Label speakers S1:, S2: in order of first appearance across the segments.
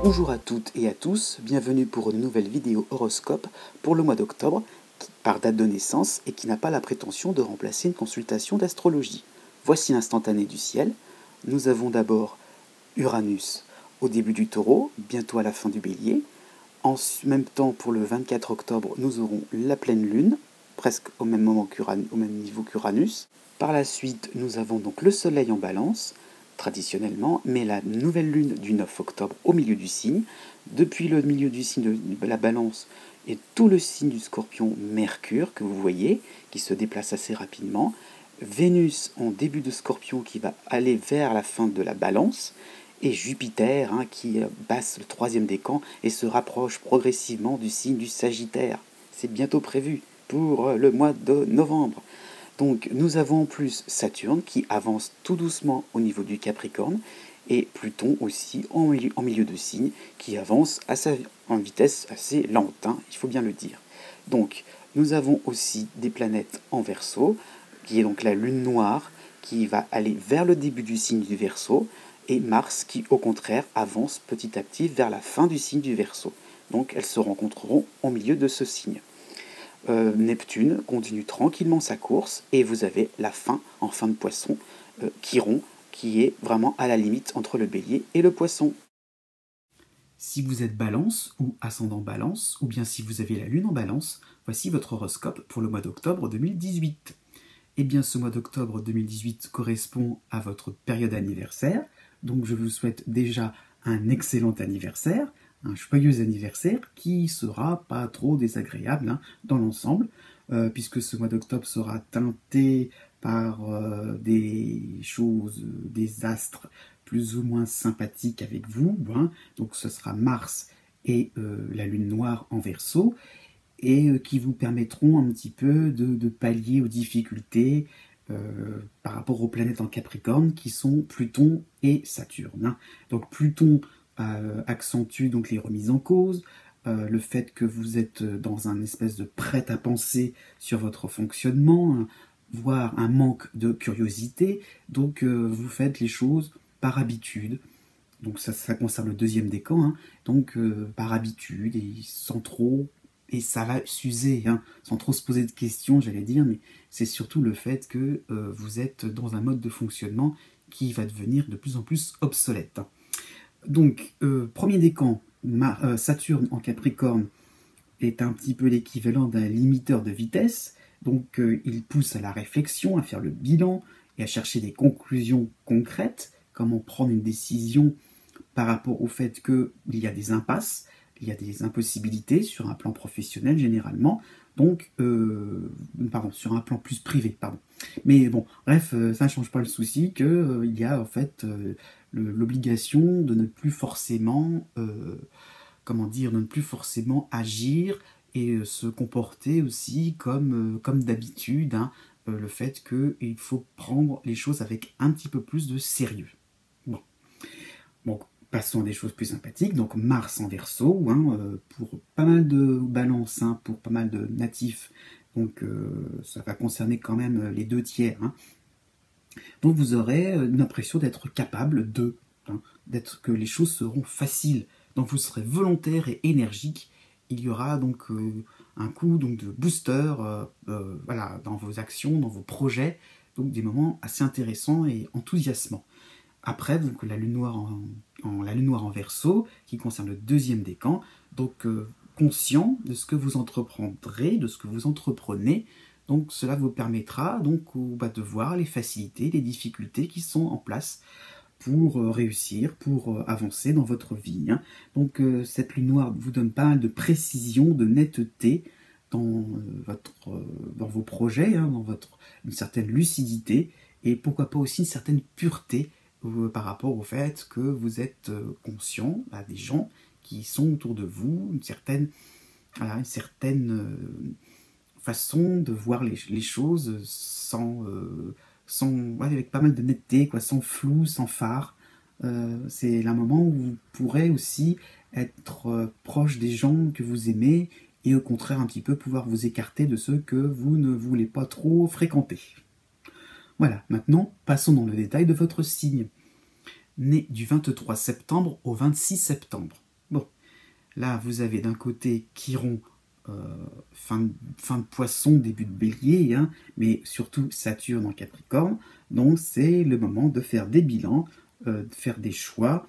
S1: Bonjour à toutes et à tous, bienvenue pour une nouvelle vidéo horoscope pour le mois d'octobre, par date de naissance et qui n'a pas la prétention de remplacer une consultation d'astrologie. Voici l'instantané du ciel. Nous avons d'abord Uranus au début du Taureau, bientôt à la fin du Bélier. En même temps, pour le 24 octobre, nous aurons la pleine lune, presque au même niveau qu'Uranus. Par la suite, nous avons donc le Soleil en Balance, traditionnellement, mais la nouvelle lune du 9 octobre au milieu du signe. Depuis le milieu du signe de la Balance et tout le signe du Scorpion, Mercure, que vous voyez, qui se déplace assez rapidement. Vénus en début de Scorpion qui va aller vers la fin de la Balance. Et Jupiter qui passe le troisième décan et se rapproche progressivement du signe du Sagittaire. C'est bientôt prévu pour le mois de novembre. Donc nous avons en plus Saturne qui avance tout doucement au niveau du Capricorne et Pluton aussi en milieu de signe qui avance en vitesse assez lente, il faut bien le dire. Donc nous avons aussi des planètes en Verseau, qui est donc la lune noire qui va aller vers le début du signe du Verseau, et Mars qui au contraire avance petit à petit vers la fin du signe du Verseau. Donc elles se rencontreront au milieu de ce signe. Neptune continue tranquillement sa course et vous avez la fin en fin de Poisson, Chiron, qui est vraiment à la limite entre le Bélier et le Poisson. Si vous êtes Balance ou ascendant Balance, ou bien si vous avez la Lune en Balance, voici votre horoscope pour le mois d'octobre 2018. Eh bien, ce mois d'octobre 2018 correspond à votre période anniversaire, donc je vous souhaite déjà un excellent anniversaire, un joyeux anniversaire qui sera pas trop désagréable dans l'ensemble, puisque ce mois d'octobre sera teinté par des choses, des astres plus ou moins sympathiques avec vous, donc ce sera Mars et la Lune noire en Verseau, et qui vous permettront un petit peu de pallier aux difficultés par rapport aux planètes en Capricorne qui sont Pluton et Saturne. Donc Pluton accentue donc les remises en cause, le fait que vous êtes dans un espèce de prêt-à-penser sur votre fonctionnement, voire un manque de curiosité, donc vous faites les choses par habitude. Donc ça concerne le deuxième décan, donc par habitude et sans trop... Et ça va s'user, sans trop se poser de questions, j'allais dire, mais c'est surtout le fait que vous êtes dans un mode de fonctionnement qui va devenir de plus en plus obsolète. Donc, premier décan, Saturne en Capricorne est un petit peu l'équivalent d'un limiteur de vitesse, donc il pousse à la réflexion, à faire le bilan et à chercher des conclusions concrètes, comment prendre une décision par rapport au fait qu'il y a des impasses, il y a des impossibilités sur un plan professionnel généralement, donc, sur un plan plus privé, pardon. Mais bon, bref, ça ne change pas le souci qu'il y a en fait l'obligation de ne plus forcément, de ne plus forcément agir et se comporter aussi comme d'habitude, le fait qu'il faut prendre les choses avec un petit peu plus de sérieux. Bon, passons à des choses plus sympathiques. Donc Mars en Verseau, pour pas mal de balances, pour pas mal de natifs, donc ça va concerner quand même les 2/3. Donc vous aurez l'impression d'être capable que les choses seront faciles. Donc vous serez volontaire et énergique. Il y aura donc un coup de booster dans vos actions, dans vos projets, donc des moments assez intéressants et enthousiasmants. Après, donc, la lune noire en Verseau, qui concerne le deuxième décan, donc conscient de ce que vous entreprendrez, de ce que vous entreprenez, donc cela vous permettra donc de voir les facilités, les difficultés qui sont en place pour réussir, pour avancer dans votre vie. Donc cette lune noire vous donne pas mal de précision, de netteté dans vos projets, une certaine lucidité, et pourquoi pas aussi une certaine pureté par rapport au fait que vous êtes conscient des gens qui sont autour de vous, une certaine façon de voir les choses avec pas mal de netteté, sans flou, sans phare. C'est un moment où vous pourrez aussi être proche des gens que vous aimez et au contraire un petit peu pouvoir vous écarter de ceux que vous ne voulez pas trop fréquenter. Voilà, maintenant passons dans le détail de votre signe. Né du 23 septembre au 26 septembre. là, vous avez d'un côté Chiron, fin de Poisson, début de Bélier, hein, mais surtout Saturne en Capricorne. Donc, c'est le moment de faire des bilans, de faire des choix,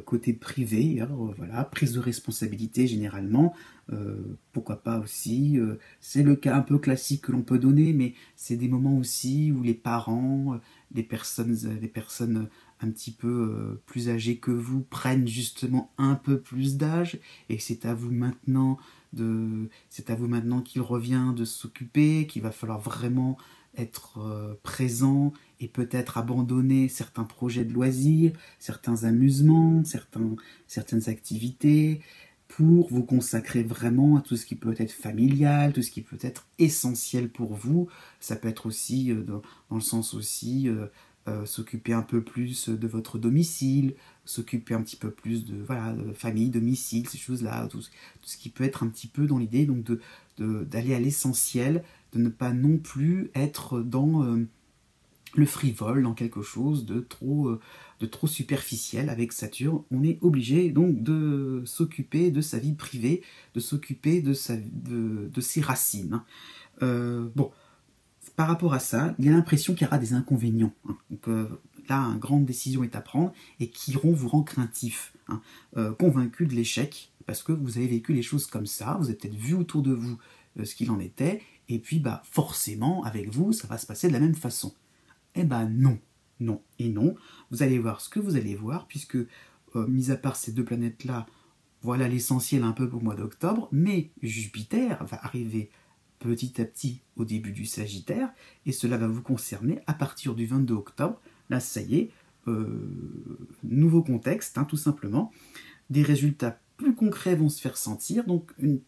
S1: côté privé, hein, voilà, prise de responsabilité généralement, pourquoi pas aussi, c'est le cas un peu classique que l'on peut donner, mais c'est des moments aussi où les parents, les personnes un petit peu plus âgées que vous prennent justement un peu plus d'âge, et c'est à vous maintenant qu'il revient de s'occuper, qu'il va falloir vraiment être présent et peut-être abandonner certains projets de loisirs, certains amusements, certaines activités, pour vous consacrer vraiment à tout ce qui peut être familial, tout ce qui peut être essentiel pour vous. Ça peut être aussi, dans le sens aussi, s'occuper un peu plus de votre domicile, s'occuper un petit peu plus de, voilà, de famille, domicile, ces choses-là, tout ce qui peut être un petit peu dans l'idée donc d'aller à l'essentiel, de ne pas non plus être dans le frivole, dans quelque chose de trop superficiel. Avec Saturne, on est obligé donc de s'occuper de sa vie privée, de s'occuper de ses racines. Bon, par rapport à ça, il y a l'impression qu'il y aura des inconvénients. Hein. Donc là, une grande décision est à prendre et Chiron vous rend craintif, hein, convaincu de l'échec, parce que vous avez vécu les choses comme ça, vous avez peut-être vu autour de vous ce qu'il en était, et puis bah, forcément, avec vous, ça va se passer de la même façon. Eh ben non, non et non. Vous allez voir ce que vous allez voir, puisque, mis à part ces deux planètes-là, voilà l'essentiel un peu pour le mois d'octobre, mais Jupiter va arriver petit à petit au début du Sagittaire, et cela va vous concerner à partir du 22 octobre. Là, ça y est, nouveau contexte, hein, tout simplement. Des résultats plus concrets vont se faire sentir, donc je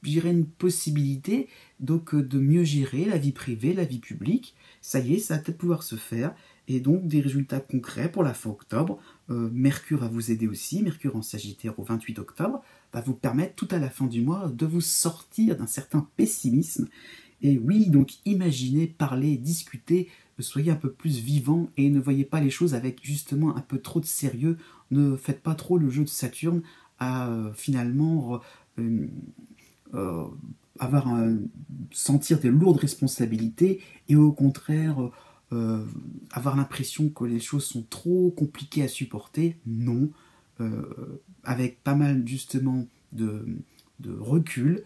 S1: dirais une possibilité donc, de mieux gérer la vie privée, la vie publique. Ça y est, ça va peut-être pouvoir se faire, et donc des résultats concrets pour la fin octobre. Mercure va vous aider aussi, Mercure en Sagittaire au 28 octobre, va vous permettre tout à la fin du mois de vous sortir d'un certain pessimisme. Et oui, donc imaginez, parlez, discutez, soyez un peu plus vivant et ne voyez pas les choses avec justement un peu trop de sérieux. Ne faites pas trop le jeu de Saturne à finalement sentir des lourdes responsabilités et au contraire avoir l'impression que les choses sont trop compliquées à supporter. Non, avec pas mal justement de recul,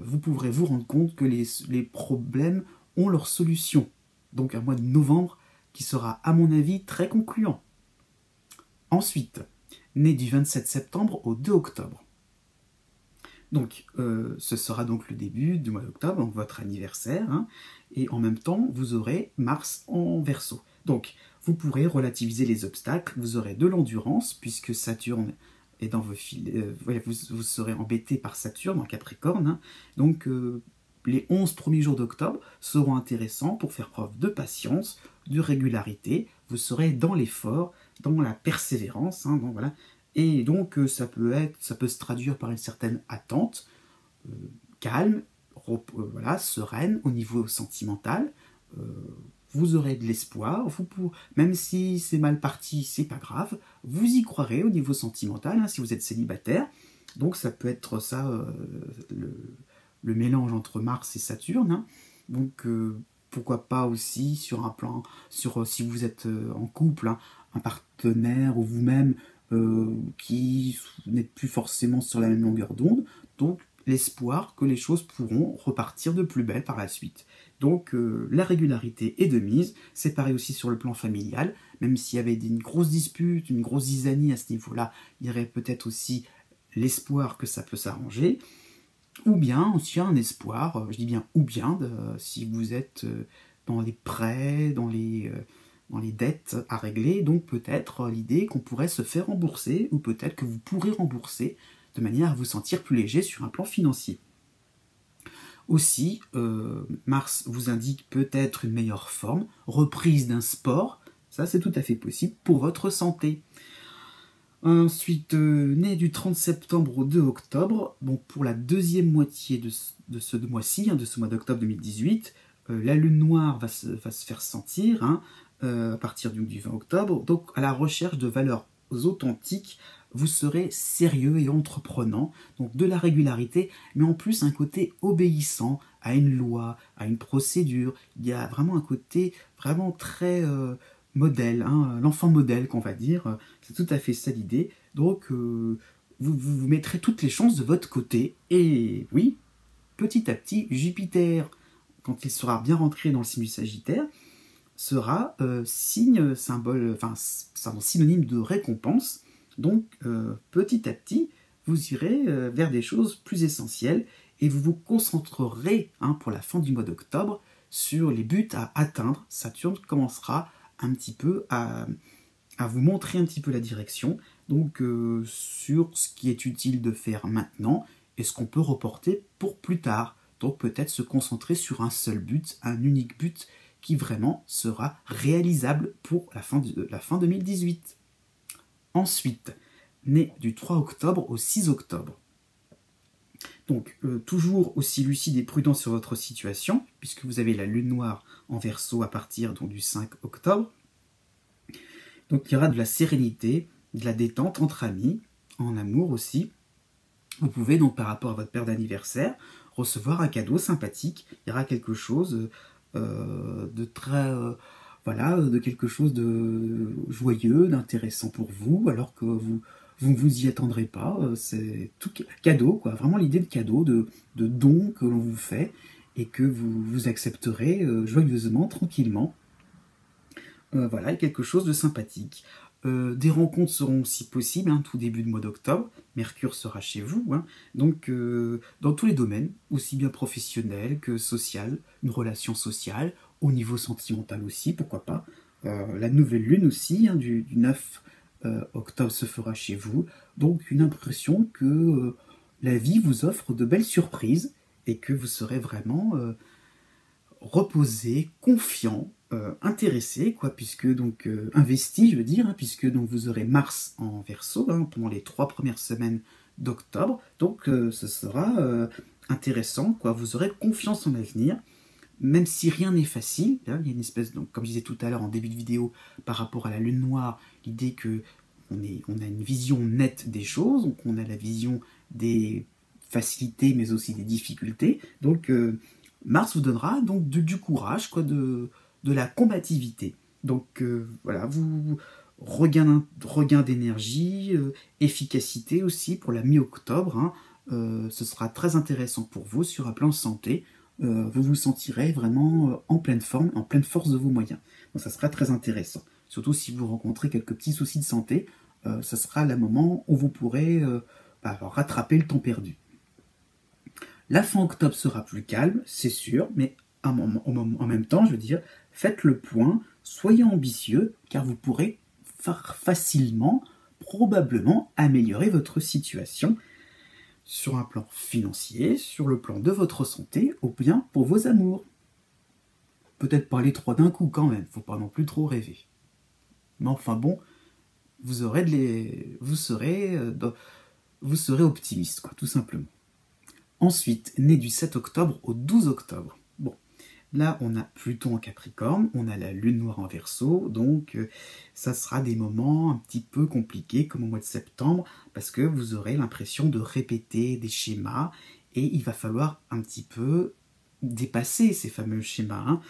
S1: vous pourrez vous rendre compte que les problèmes ont leur solution. Donc un mois de novembre qui sera à mon avis très concluant. Ensuite, né du 27 septembre au 2 octobre. Donc, ce sera donc le début du mois d'octobre, donc votre anniversaire, hein, et en même temps, vous aurez Mars en Verseau. Donc, vous pourrez relativiser les obstacles, vous aurez de l'endurance, puisque Saturne est dans vos filets, vous serez embêté par Saturne en Capricorne, hein, donc les 11 premiers jours d'octobre seront intéressants pour faire preuve de patience, de régularité, vous serez dans l'effort, dans la persévérance, hein, donc voilà. Et donc ça peut se traduire par une certaine attente, calme, voilà, sereine au niveau sentimental. Vous aurez de l'espoir, même si c'est mal parti, c'est pas grave, vous y croirez au niveau sentimental, hein, si vous êtes célibataire. Donc ça peut être ça, le mélange entre Mars et Saturne. Hein. Donc pourquoi pas aussi sur un plan, si vous êtes en couple, hein, un partenaire ou vous-même qui n'êtes plus forcément sur la même longueur d'onde, donc l'espoir que les choses pourront repartir de plus belle par la suite. Donc la régularité est de mise, c'est pareil aussi sur le plan familial, même s'il y avait une grosse dispute, une grosse zizanie à ce niveau-là, il y aurait peut-être aussi l'espoir que ça peut s'arranger, ou bien aussi un espoir, je dis bien ou bien, si vous êtes dans les prêts, dans les dettes à régler, donc peut-être l'idée qu'on pourrait se faire rembourser, ou peut-être que vous pourrez rembourser, de manière à vous sentir plus léger sur un plan financier. Aussi, Mars vous indique peut-être une meilleure forme, reprise d'un sport, ça c'est tout à fait possible pour votre santé. Ensuite, né du 30 septembre au 2 octobre, bon, pour la deuxième moitié de ce mois-ci, hein, de ce mois d'octobre 2018, la lune noire va se faire sentir, hein, à partir du 20 octobre, donc à la recherche de valeurs authentiques, vous serez sérieux et entreprenant, donc de la régularité, mais en plus un côté obéissant à une loi, à une procédure. Il y a vraiment un côté vraiment très modèle, hein, l'enfant modèle qu'on va dire, c'est tout à fait ça l'idée. Donc vous mettrez toutes les chances de votre côté, et oui, petit à petit, Jupiter, quand il sera bien rentré dans le signe du Sagittaire, sera signe, symbole, enfin synonyme de récompense. Donc petit à petit, vous irez vers des choses plus essentielles et vous vous concentrerez pour la fin du mois d'octobre sur les buts à atteindre. Saturne commencera un petit peu à vous montrer un petit peu la direction, donc sur ce qui est utile de faire maintenant et ce qu'on peut reporter pour plus tard. Donc peut-être se concentrer sur un seul but, un unique but qui vraiment sera réalisable pour la fin 2018. Ensuite, né du 3 octobre au 6 octobre. Donc, toujours aussi lucide et prudent sur votre situation, puisque vous avez la lune noire en Verseau à partir donc, du 5 octobre. Donc, il y aura de la sérénité, de la détente entre amis, en amour aussi. Vous pouvez donc, par rapport à votre période d'anniversaire, recevoir un cadeau sympathique. Il y aura quelque chose de très... voilà, de quelque chose de joyeux, d'intéressant pour vous, alors que vous ne vous y attendrez pas. C'est tout cadeau, quoi. Vraiment l'idée de cadeau, de don que l'on vous fait et que vous accepterez joyeusement, tranquillement. Voilà, quelque chose de sympathique. Des rencontres seront aussi possibles, tout début de mois d'octobre. Mercure sera chez vous, donc dans tous les domaines, aussi bien professionnel que social, une relation sociale, au niveau sentimental aussi, pourquoi pas. La nouvelle lune aussi, du 9 octobre se fera chez vous, donc une impression que la vie vous offre de belles surprises et que vous serez vraiment reposé, confiant, intéressé, puisque donc investi, je veux dire, puisque donc vous aurez Mars en Verseau pendant les 3 premières semaines d'octobre, donc ce sera intéressant, vous aurez confiance en l'avenir, même si rien n'est facile. Il y a une espèce, donc, comme je disais tout à l'heure en début de vidéo, par rapport à la lune noire, l'idée que on a une vision nette des choses, donc on a la vision des facilités, mais aussi des difficultés, donc Mars vous donnera donc du courage, de la combativité. Donc voilà, regain d'énergie, efficacité aussi pour la mi-octobre. Ce sera très intéressant pour vous sur un plan santé. Vous vous sentirez vraiment en pleine forme, en pleine force de vos moyens. Donc ça sera très intéressant. Surtout si vous rencontrez quelques petits soucis de santé, ce sera le moment où vous pourrez rattraper le temps perdu. La fin octobre sera plus calme, c'est sûr, mais en même temps, je veux dire, faites le point, soyez ambitieux, car vous pourrez facilement, probablement, améliorer votre situation sur un plan financier, sur le plan de votre santé, ou bien pour vos amours. Peut-être pas les 3 d'un coup quand même, faut pas non plus trop rêver. Mais enfin bon, vous serez optimiste, tout simplement. Ensuite, né du 7 octobre au 12 octobre. Bon, là, on a Pluton en Capricorne, on a la Lune noire en Verseau, donc ça sera des moments un petit peu compliqués, comme au mois de septembre, parce que vous aurez l'impression de répéter des schémas, et il va falloir un petit peu dépasser ces fameux schémas,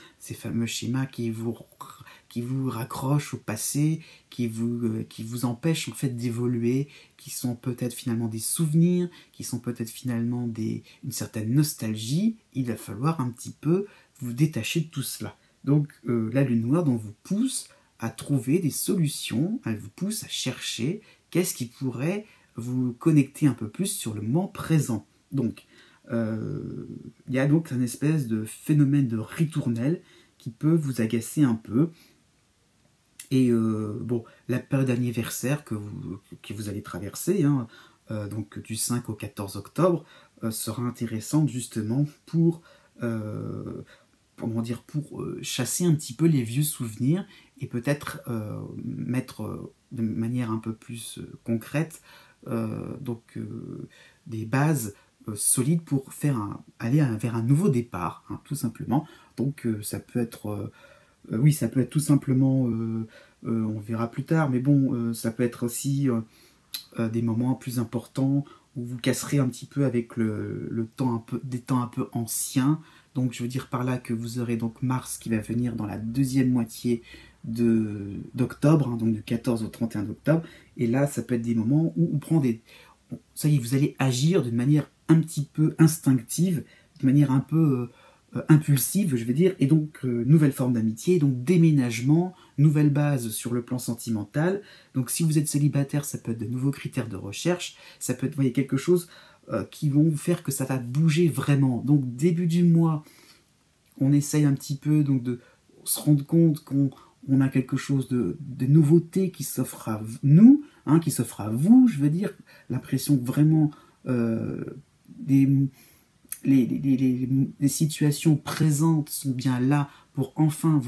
S1: qui vous raccrochent au passé, qui vous empêchent en fait d'évoluer, qui sont peut-être finalement des souvenirs, qui sont peut-être finalement une certaine nostalgie. Il va falloir un petit peu vous détacher de tout cela. Donc la lune noire vous pousse à trouver des solutions, elle vous pousse à chercher qu'est-ce qui pourrait vous connecter un peu plus sur le moment présent. Donc il y a donc une espèce de phénomène de ritournelle qui peut vous agacer un peu. Et bon, la période d'anniversaire que vous allez traverser, donc du 5 au 14 octobre, sera intéressante justement pour chasser un petit peu les vieux souvenirs et peut-être mettre de manière un peu plus concrète des bases solides pour aller vers un nouveau départ, tout simplement. Donc ça peut être Oui, ça peut être tout simplement, on verra plus tard, mais bon, ça peut être aussi des moments plus importants où vous casserez un petit peu avec le temps des temps un peu anciens. Donc je veux dire par là que vous aurez donc Mars qui va venir dans la deuxième moitié d'octobre, hein, donc du 14 au 31 octobre. Et là, ça peut être des moments où on prend ça y est, vous allez agir d'une manière un petit peu instinctive, de manière un peu impulsive, je vais dire, et donc nouvelle forme d'amitié, donc déménagement, nouvelle base sur le plan sentimental. Donc si vous êtes célibataire, ça peut être de nouveaux critères de recherche, ça peut être, vous voyez, quelque chose qui vont vous faire que ça va bouger vraiment. Donc début du mois, on essaye un petit peu donc de se rendre compte qu'on a quelque chose de nouveauté qui s'offre à nous, hein, qui s'offre à vous, je veux dire, l'impression que vraiment des les situations présentes sont bien là pour enfin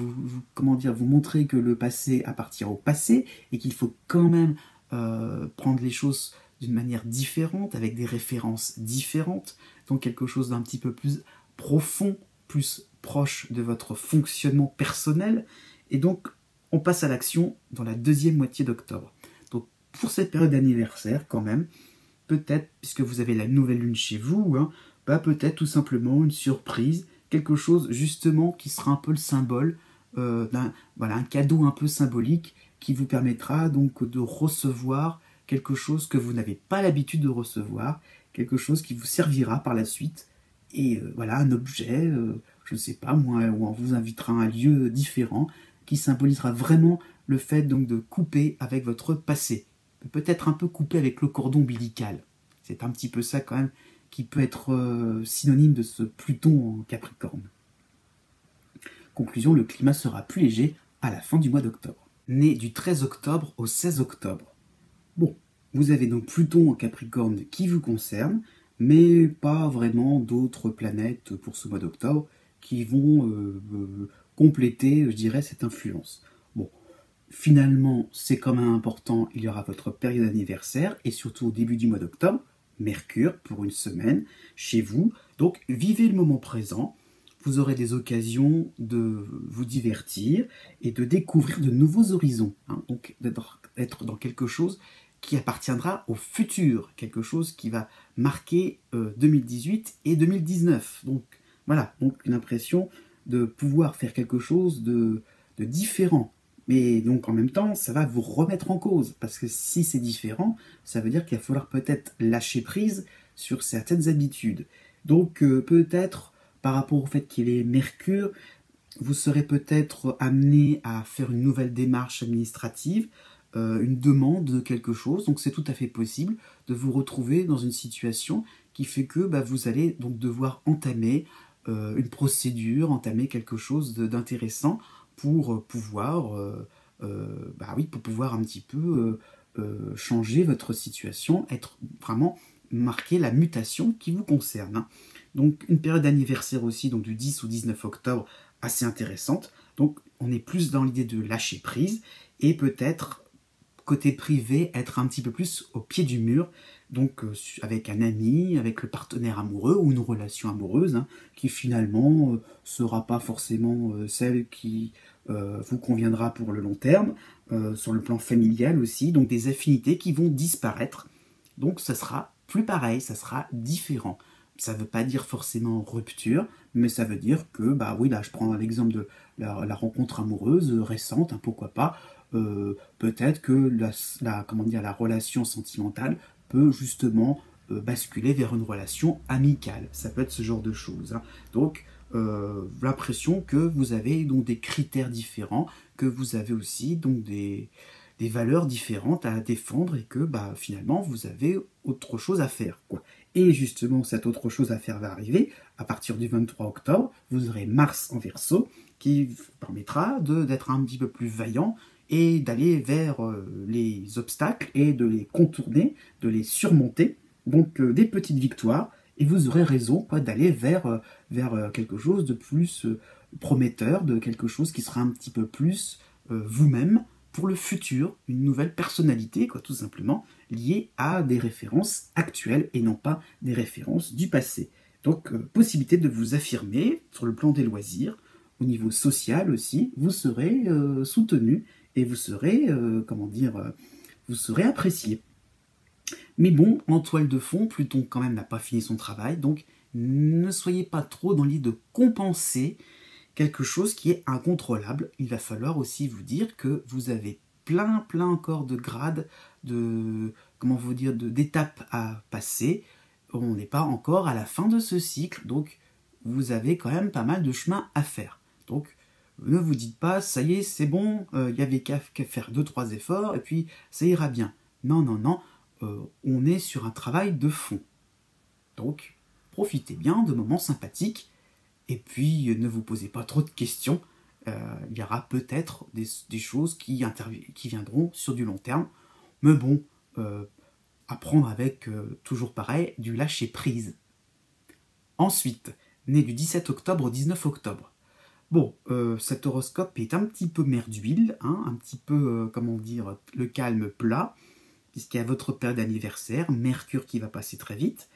S1: comment dire, vous montrer que le passé appartient au passé et qu'il faut quand même prendre les choses d'une manière différente, avec des références différentes, donc quelque chose d'un petit peu plus profond, plus proche de votre fonctionnement personnel. Et donc, on passe à l'action dans la deuxième moitié d'octobre. Donc, pour cette période d'anniversaire, quand même, peut-être, puisque vous avez la nouvelle lune chez vous, hein, bah peut-être tout simplement une surprise, quelque chose justement qui sera un peu le symbole voilà, un cadeau un peu symbolique qui vous permettra donc de recevoir quelque chose que vous n'avez pas l'habitude de recevoir, quelque chose qui vous servira par la suite, et voilà, un objet, je ne sais pas moi, où on vous invitera à un lieu différent, qui symbolisera vraiment le fait donc de couper avec votre passé, peut-être un peu couper avec le cordon ombilical. C'est un petit peu ça quand même qui peut être synonyme de ce Pluton en Capricorne. Conclusion, le climat sera plus léger à la fin du mois d'octobre. Né du 13 octobre au 16 octobre. Bon, vous avez donc Pluton en Capricorne qui vous concerne, mais pas vraiment d'autres planètes pour ce mois d'octobre qui vont compléter, je dirais, cette influence. Bon, finalement, c'est quand même important, il y aura votre période anniversaire, et surtout au début du mois d'octobre, Mercure pour une semaine chez vous. Donc vivez le moment présent, vous aurez des occasions de vous divertir et de découvrir de nouveaux horizons. Hein, donc d'être dans quelque chose qui appartiendra au futur, quelque chose qui va marquer 2018 et 2019. Donc voilà, donc une impression de pouvoir faire quelque chose de différent. Mais donc en même temps, ça va vous remettre en cause, parce que si c'est différent, ça veut dire qu'il va falloir peut-être lâcher prise sur certaines habitudes. Donc peut-être, par rapport au fait qu'il est Mercure, vous serez peut-être amené à faire une nouvelle démarche administrative, une demande de quelque chose, donc c'est tout à fait possible de vous retrouver dans une situation qui fait que vous allez donc devoir entamer une procédure, entamer quelque chose d'intéressant pour pouvoir, oui, pour pouvoir un petit peu changer votre situation, être vraiment marquer la mutation qui vous concerne. Hein. Donc une période d'anniversaire aussi, donc du 10 au 19 octobre, assez intéressante. Donc on est plus dans l'idée de lâcher prise et peut-être côté privé être un petit peu plus au pied du mur, donc avec un ami, avec le partenaire amoureux ou une relation amoureuse, hein, qui finalement sera pas forcément celle qui vous conviendra pour le long terme, sur le plan familial aussi, donc des affinités qui vont disparaître. Donc ça sera plus pareil, ça sera différent. Ça ne veut pas dire forcément rupture, mais ça veut dire que, oui, là je prends l'exemple de la rencontre amoureuse récente, hein, pourquoi pas, peut-être que la relation sentimentale peut justement basculer vers une relation amicale. Ça peut être ce genre de choses. Hein. Donc, l'impression que vous avez donc des critères différents, que vous avez aussi donc des valeurs différentes à défendre et que finalement vous avez autre chose à faire, quoi. Et justement, cette autre chose à faire va arriver à partir du 23 octobre. Vous aurez Mars en Verseau qui vous permettra d'être un petit peu plus vaillant et d'aller vers les obstacles et de les contourner, de les surmonter. Donc des petites victoires, et vous aurez raison d'aller vers quelque chose de plus prometteur, de quelque chose qui sera un petit peu plus vous-même pour le futur, une nouvelle personnalité, quoi, tout simplement, liée à des références actuelles et non pas des références du passé. Donc possibilité de vous affirmer sur le plan des loisirs, au niveau social aussi, vous serez soutenu et vous serez, vous serez apprécié. Mais bon, en toile de fond, Pluton quand même n'a pas fini son travail, donc ne soyez pas trop dans l'idée de compenser quelque chose qui est incontrôlable. Il va falloir aussi vous dire que vous avez plein encore de grades, d'étapes à passer. On n'est pas encore à la fin de ce cycle, donc vous avez quand même pas mal de chemin à faire. Donc ne vous dites pas, ça y est, c'est bon, il n'y avait qu'à faire 2-3 efforts, et puis ça ira bien. Non, on est sur un travail de fond. Donc profitez bien de moments sympathiques, et puis ne vous posez pas trop de questions. Il y aura peut-être des choses qui viendront sur du long terme. Mais bon, apprendre avec, toujours pareil, du lâcher-prise. Ensuite, né du 17 octobre au 19 octobre. Bon, cet horoscope est un petit peu mer d'huile, hein, un petit peu, le calme plat, puisqu'il y a votre période d'anniversaire, Mercure qui va passer très vite,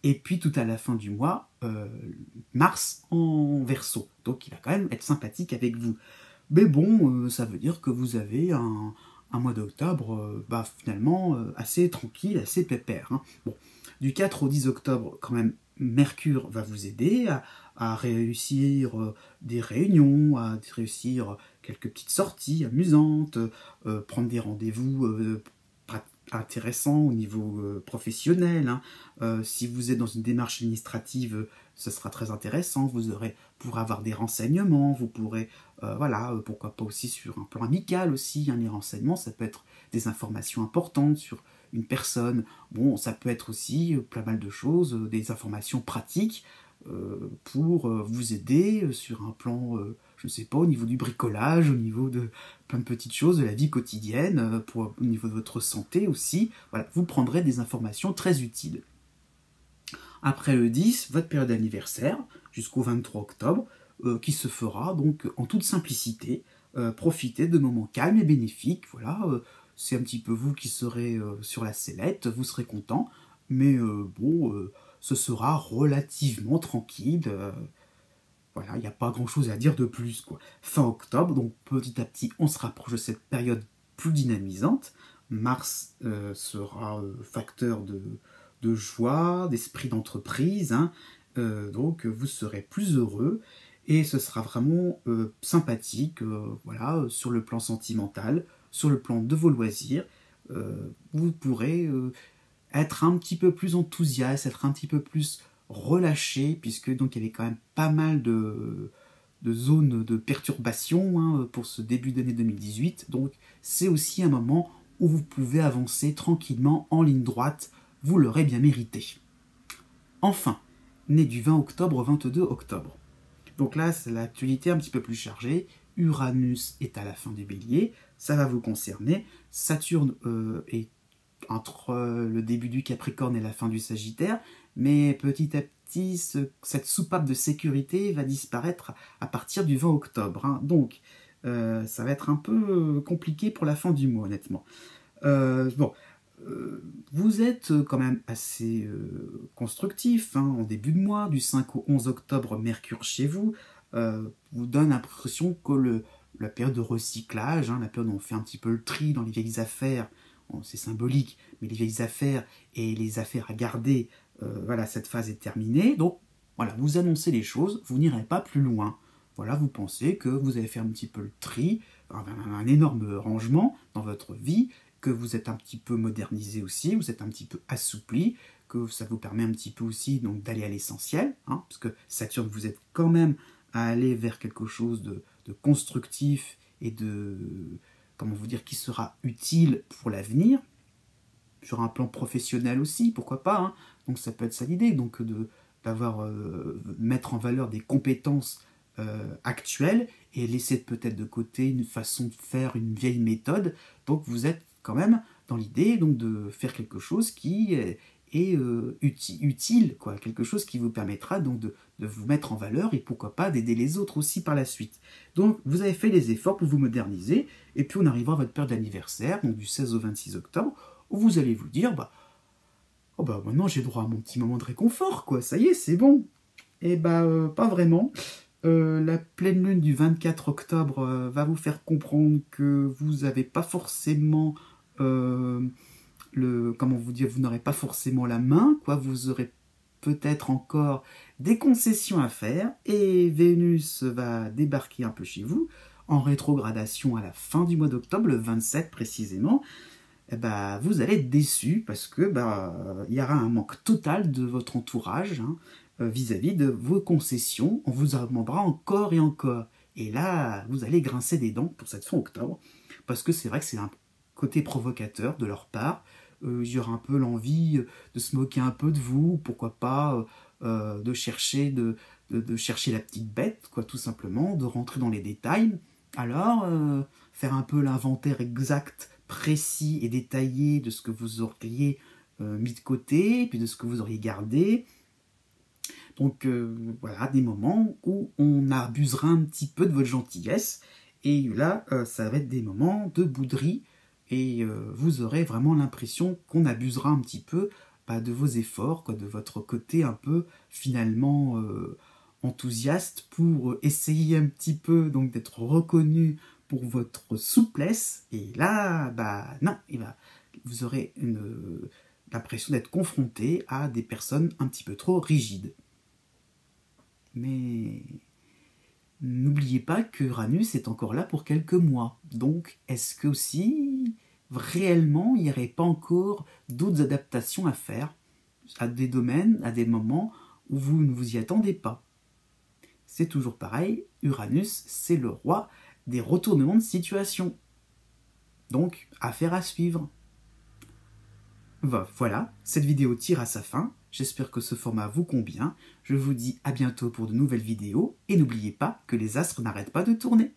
S1: et puis tout à la fin du mois, Mars en Verseau. Donc il va quand même être sympathique avec vous. Mais bon, ça veut dire que vous avez un mois d'octobre finalement assez tranquille, assez pépère. Hein. Bon, du 4 au 10 octobre, quand même, Mercure va vous aider à réussir des réunions, à réussir quelques petites sorties amusantes, prendre des rendez-vous intéressant au niveau professionnel. Hein. Si vous êtes dans une démarche administrative, ce sera très intéressant. Vous pourrez avoir des renseignements, vous pourrez, pourquoi pas aussi sur un plan amical aussi. Hein, les renseignements, ça peut être des informations importantes sur une personne. Bon, ça peut être aussi pas mal de choses, des informations pratiques pour vous aider sur un plan, je ne sais pas, au niveau du bricolage, au niveau de plein de petites choses de la vie quotidienne, au niveau de votre santé aussi. Voilà, vous prendrez des informations très utiles. Après le 10, votre période d'anniversaire, jusqu'au 23 octobre, qui se fera donc en toute simplicité. Profitez de moments calmes et bénéfiques. Voilà, c'est un petit peu vous qui serez sur la sellette, vous serez content, mais ce sera relativement tranquille. Voilà, il n'y a pas grand-chose à dire de plus, quoi. Fin octobre, donc petit à petit, on se rapproche de cette période plus dynamisante. Mars sera facteur de joie, d'esprit d'entreprise, hein. Donc vous serez plus heureux et ce sera vraiment sympathique, voilà, sur le plan sentimental, sur le plan de vos loisirs. Vous pourrez être un petit peu plus enthousiaste, être un petit peu plus relâché, puisque donc il y avait quand même pas mal de zones de perturbation hein, pour ce début d'année 2018. Donc c'est aussi un moment où vous pouvez avancer tranquillement en ligne droite, vous l'aurez bien mérité. Enfin, né du 20 octobre au 22 octobre. Donc là, c'est l'actualité un petit peu plus chargée. Uranus est à la fin du Bélier, ça va vous concerner. Saturne est entre le début du Capricorne et la fin du Sagittaire, mais petit à petit, cette soupape de sécurité va disparaître à partir du 20 octobre. Hein. Donc, ça va être un peu compliqué pour la fin du mois, honnêtement. Vous êtes quand même assez constructif. Hein. En début de mois, du 5 au 11 octobre, Mercure chez vous vous donne l'impression que la période de recyclage, hein, la période où on fait un petit peu le tri dans les vieilles affaires, c'est symbolique, mais les vieilles affaires et les affaires à garder, voilà, cette phase est terminée. Donc, voilà, vous annoncez les choses, vous n'irez pas plus loin. Voilà, vous pensez que vous avez fait un petit peu le tri, un énorme rangement dans votre vie, que vous êtes un petit peu modernisé aussi, vous êtes un petit peu assoupli, que ça vous permet un petit peu aussi donc d'aller à l'essentiel, hein, parce que Saturne, vous êtes quand même à aller vers quelque chose de constructif et de, comment vous dire, qui sera utile pour l'avenir, sur un plan professionnel aussi, pourquoi pas, hein. Donc ça peut être ça l'idée, donc mettre en valeur des compétences actuelles et laisser peut-être de côté une façon de faire, une vieille méthode. Donc vous êtes quand même dans l'idée donc de faire quelque chose qui est utile, quoi, quelque chose qui vous permettra donc de vous mettre en valeur et pourquoi pas d'aider les autres aussi par la suite. Donc vous avez fait les efforts pour vous moderniser et puis on arrivera à votre période d'anniversaire, donc du 16 au 26 octobre, où vous allez vous dire maintenant j'ai droit à mon petit moment de réconfort, quoi, ça y est, c'est bon. Et pas vraiment. La pleine lune du 24 octobre va vous faire comprendre que vous n'avez pas forcément comment vous dire, vous n'aurez pas forcément la main, quoi. Vous aurez peut-être encore des concessions à faire, et Vénus va débarquer un peu chez vous en rétrogradation à la fin du mois d'octobre, le 27 précisément. Et vous allez être déçu parce que il y aura un manque total de votre entourage vis-à-vis de vos concessions. On vous en demandera encore et encore. Et là, vous allez grincer des dents pour cette fin octobre, parce que c'est vrai que c'est un côté provocateur de leur part. Il y aura un peu l'envie de se moquer un peu de vous, pourquoi pas de chercher chercher la petite bête, quoi, tout simplement, de rentrer dans les détails. Alors, faire un peu l'inventaire exact, précis et détaillé de ce que vous auriez mis de côté, puis de ce que vous auriez gardé. Donc voilà, des moments où on abusera un petit peu de votre gentillesse, et là, ça va être des moments de bouderie, et vous aurez vraiment l'impression qu'on abusera un petit peu de vos efforts, quoi, de votre côté un peu finalement enthousiaste pour essayer un petit peu donc d'être reconnu pour votre souplesse. Et là, non, vous aurez l'impression d'être confronté à des personnes un petit peu trop rigides. Mais n'oubliez pas que Uranus est encore là pour quelques mois. Donc, est-ce que aussi, réellement, il n'y aurait pas encore d'autres adaptations à faire à des domaines, à des moments où vous ne vous y attendez pas? C'est toujours pareil, Uranus, c'est le roi des retournements de situation. Donc, affaire à suivre. Voilà, cette vidéo tire à sa fin. J'espère que ce format vous convient. Je vous dis à bientôt pour de nouvelles vidéos. Et n'oubliez pas que les astres n'arrêtent pas de tourner.